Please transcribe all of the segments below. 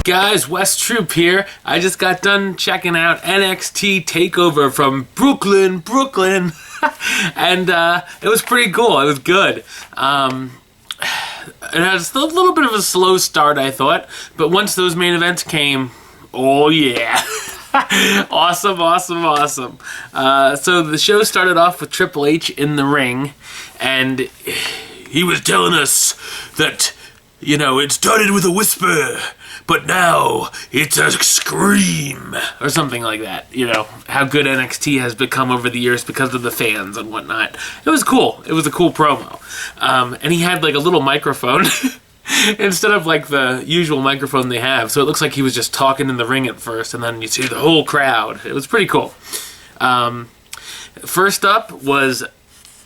Guys, West Troop here. I just got done checking out NXT Takeover from Brooklyn, and it was pretty cool. It was good. It has a little bit of a slow start, I thought, but once those main events came, oh yeah. Awesome. So the show started off with Triple H in the ring, and he was telling us that, you know, it started with a whisper, but now it's a scream, or something like that. You know, how good NXT has become over the years because of the fans and whatnot. It was cool. It was a cool promo. And he had like a little microphone instead of like the usual microphone they have. So it looks like he was just talking in the ring at first, and then you see the whole crowd. It was pretty cool. First up was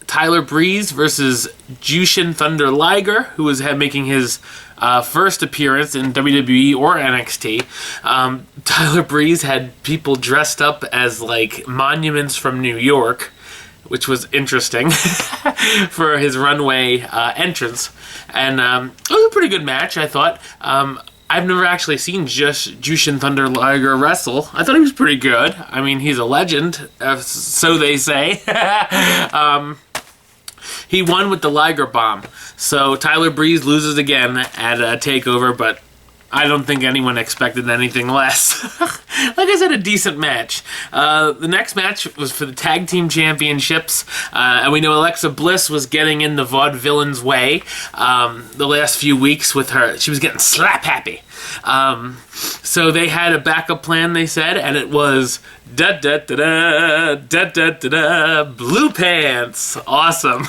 Tyler Breeze versus Jushin Thunder Liger, who was making his first appearance in WWE or NXT. Tyler Breeze had people dressed up as like monuments from New York, which was interesting for his runway entrance. And it was a pretty good match, I thought. I've never actually seen just Jushin Thunder Liger wrestle. I thought he was pretty good. I mean, he's a legend, so they say. He won with the Liger Bomb. So Tyler Breeze loses again at a TakeOver, but I don't think anyone expected anything less. Like I said, a decent match. The next match was for the Tag Team Championships, and we know Alexa Bliss was getting in the Vaudevillain's way the last few weeks with her. She was getting slap happy. So they had a backup plan, they said, and it was da-da-da-da, blue pants. Awesome.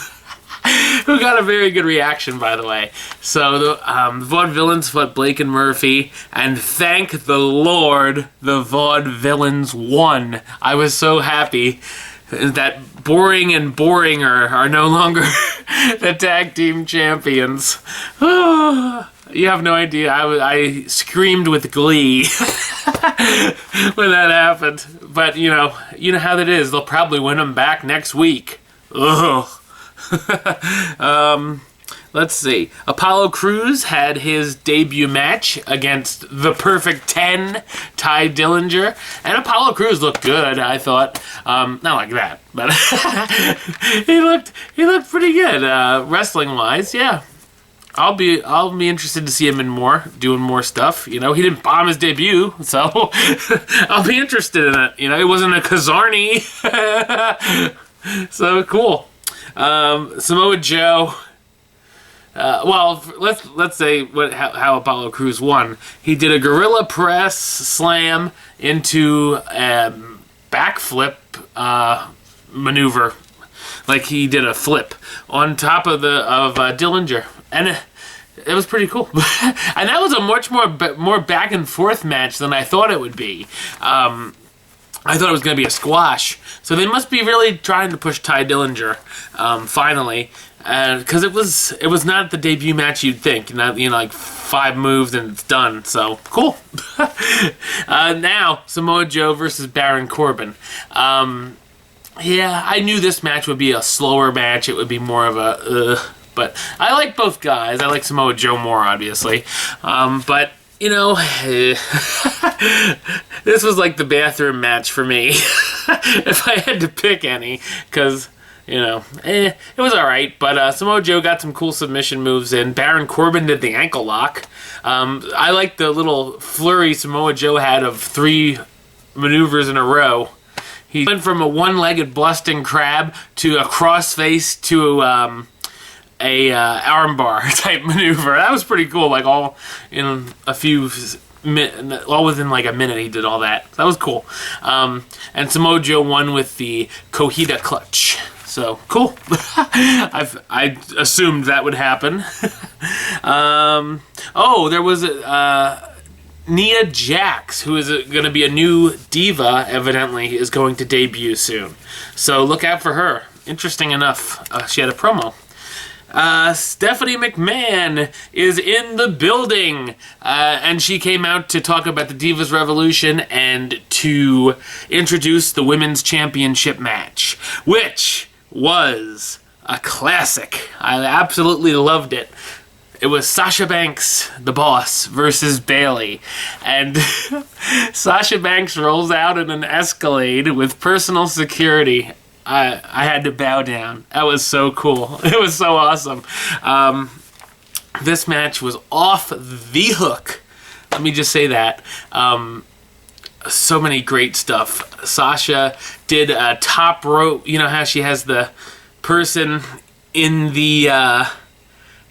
Who got a very good reaction, by the way. So the Vaudevillains fought Blake and Murphy, and thank the Lord, the Vaudevillains won. I was so happy that Boring and Boringer are no longer the tag team champions. You have no idea. I screamed with glee when that happened. But you know how that is. They'll probably win them back next week. Ugh. Let's see. Apollo Crews had his debut match against the Perfect 10, Ty Dillinger, and Apollo Crews looked good, I thought. Not like that, but he looked pretty good, wrestling wise. Yeah, I'll be interested to see him doing more stuff. You know, he didn't bomb his debut, so I'll be interested in it. You know, it wasn't a Kazarni, so cool. Samoa Joe. Well, let's say how Apollo Crews won. He did a gorilla press slam into a backflip maneuver, like he did a flip on top of Dillinger, and it was pretty cool. And that was a much more back and forth match than I thought it would be. I thought it was going to be a squash. So they must be really trying to push Ty Dillinger, finally. Because it was not the debut match you'd think. Not, like 5 moves and it's done. So, cool. Now, Samoa Joe versus Baron Corbin. Yeah, I knew this match would be a slower match. It would be more of a... but I like both guys. I like Samoa Joe more, obviously. But... this was like the bathroom match for me, if I had to pick any, because, it was alright, but Samoa Joe got some cool submission moves in. Baron Corbin did the ankle lock. I like the little flurry Samoa Joe had of 3 maneuvers in a row. He went from a one-legged busting crab to a crossface to a armbar type maneuver. That was pretty cool. Like all in all within like a minute, he did all that. That was cool. And Samoa Joe won with the Cohita clutch. So cool. I assumed that would happen. There was Nia Jax, who is going to be a new diva. Evidently, is going to debut soon. So look out for her. Interesting enough, she had a promo. Stephanie McMahon is in the building, and she came out to talk about the Divas Revolution and to introduce the Women's Championship match, which was a classic. I absolutely loved it. it was Sasha Banks, the boss, versus Bayley. And Sasha Banks rolls out in an Escalade with personal security. I had to bow down. That was so cool. It was so awesome. This match was off the hook. Let me just say that. So many great stuff. Sasha did a top rope. You know how she has the person in the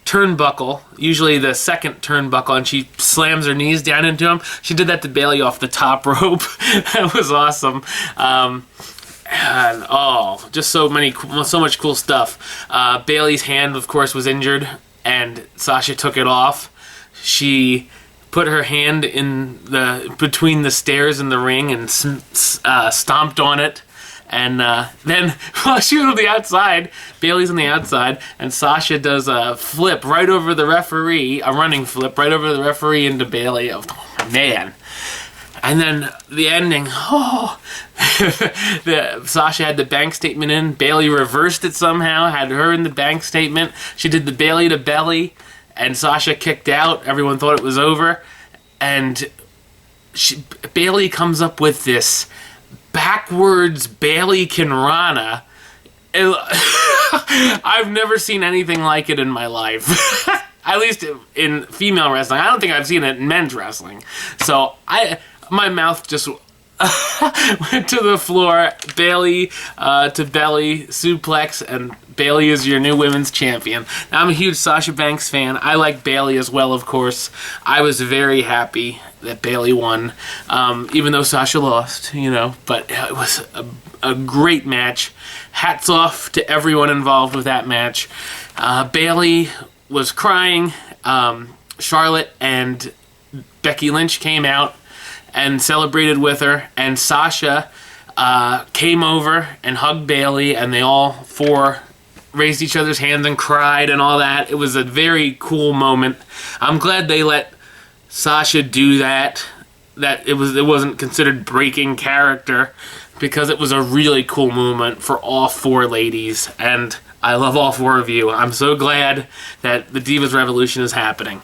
turnbuckle, usually the second turnbuckle, and she slams her knees down into him. She did that to Bayley off the top rope. That was awesome. And, just so much cool stuff. Bayley's hand, of course, was injured, and Sasha took it off. She put her hand in between the stairs in the ring and stomped on it. And then, while she was on the outside, Bayley's on the outside, and Sasha does a flip right over the referee, a running flip right over the referee into Bayley. Oh, man. And then the ending, Sasha had the bank statement in. Bayley reversed it somehow, had her in the bank statement. She did the Bayley to belly, and Sasha kicked out. Everyone thought it was over. And Bayley comes up with this backwards Bayley Kinrana. I've never seen anything like it in my life. At least in female wrestling. I don't think I've seen it in men's wrestling. So my mouth just went to the floor. Bayley to belly suplex, and Bayley is your new women's champion. Now, I'm a huge Sasha Banks fan. I like Bayley as well, of course. I was very happy that Bayley won, even though Sasha lost, but it was a great match. Hats off to everyone involved with that match. Bayley was crying. Charlotte and Becky Lynch came out and celebrated with her, and Sasha came over and hugged Bayley, and they all four raised each other's hands and cried and all that. It was a very cool moment. I'm glad they let Sasha do that. That it wasn't considered breaking character, because it was a really cool moment for all four ladies, and I love all four of you. I'm so glad that the Divas Revolution is happening.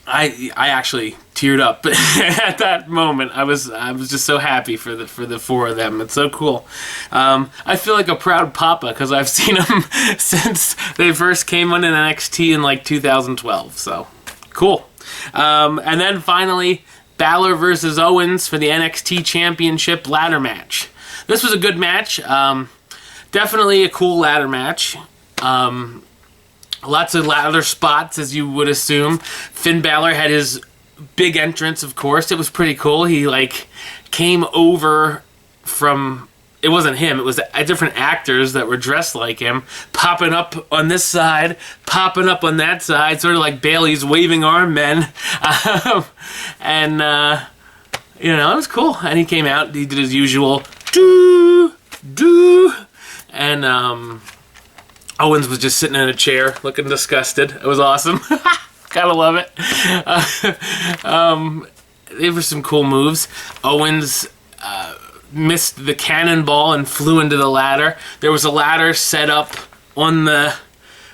I actually teared up at that moment. I was just so happy for the four of them. It's so cool. I feel like a proud papa because I've seen them since they first came on in NXT in like 2012. So cool. And then finally, Balor versus Owens for the NXT Championship ladder match. This was a good match. Definitely a cool ladder match. Lots of ladder spots, as you would assume. Finn Balor had his big entrance, of course. It was pretty cool. He, came over from... It wasn't him. It was different actors that were dressed like him, popping up on this side, popping up on that side, sort of like Bayley's waving arm men. And, it was cool. And he came out. He did his usual do, and, Owens was just sitting in a chair looking disgusted. It was awesome. Gotta love it. There were some cool moves. Owens missed the cannonball and flew into the ladder. There was a ladder set up on the...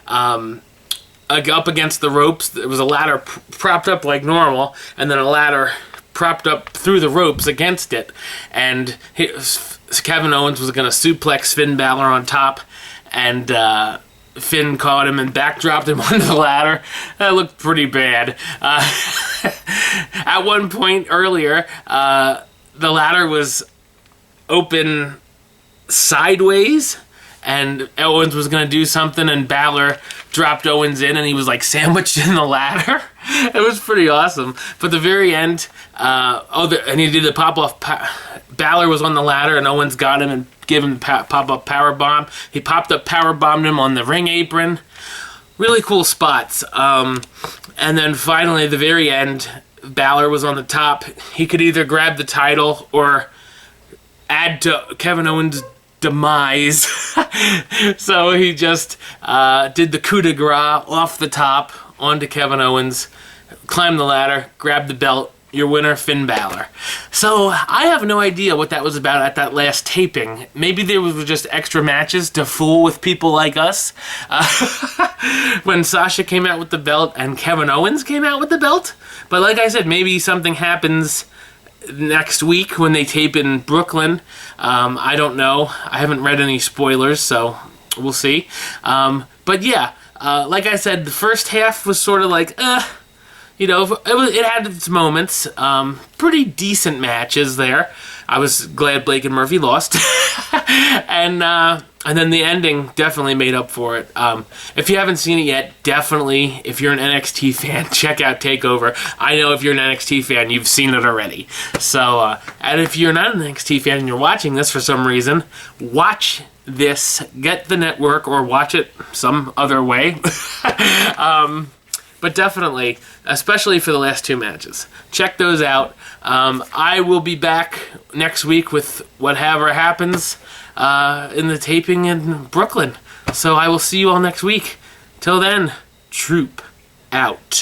up against the ropes. There was a ladder propped up like normal, and then a ladder propped up through the ropes against it. And Kevin Owens was going to suplex Finn Balor on top, and Finn caught him and backdropped him onto the ladder. That looked pretty bad. At one point earlier, the ladder was open sideways, and Owens was going to do something, and Balor dropped Owens in, and he was sandwiched in the ladder. It was pretty awesome. But the very end, and he did the pop-off. Balor was on the ladder, and Owens got him and gave him the pop-up powerbomb. He popped up powerbombed him on the ring apron. Really cool spots. And then finally, at the very end, Balor was on the top. He could either grab the title or add to Kevin Owens' demise. So he just did the coup de grace off the top onto Kevin Owens, climbed the ladder, grabbed the belt, your winner, Finn Balor. So I have no idea what that was about at that last taping. Maybe there was just extra matches to fool with people like us. When Sasha came out with the belt and Kevin Owens came out with the belt. But like I said, maybe something happens next week when they tape in Brooklyn. I don't know. I haven't read any spoilers, so we'll see. But yeah, like I said, the first half was sort of like, you know, it had its moments. Pretty decent matches there. I was glad Blake and Murphy lost. And then the ending definitely made up for it. If you haven't seen it yet, definitely, if you're an NXT fan, check out TakeOver. I know if you're an NXT fan, you've seen it already. So, and if you're not an NXT fan and you're watching this for some reason, watch this. Get the network or watch it some other way. But definitely, especially for the last two matches, check those out. I will be back next week with whatever happens in the taping in Brooklyn. So I will see you all next week. Till then, troop out.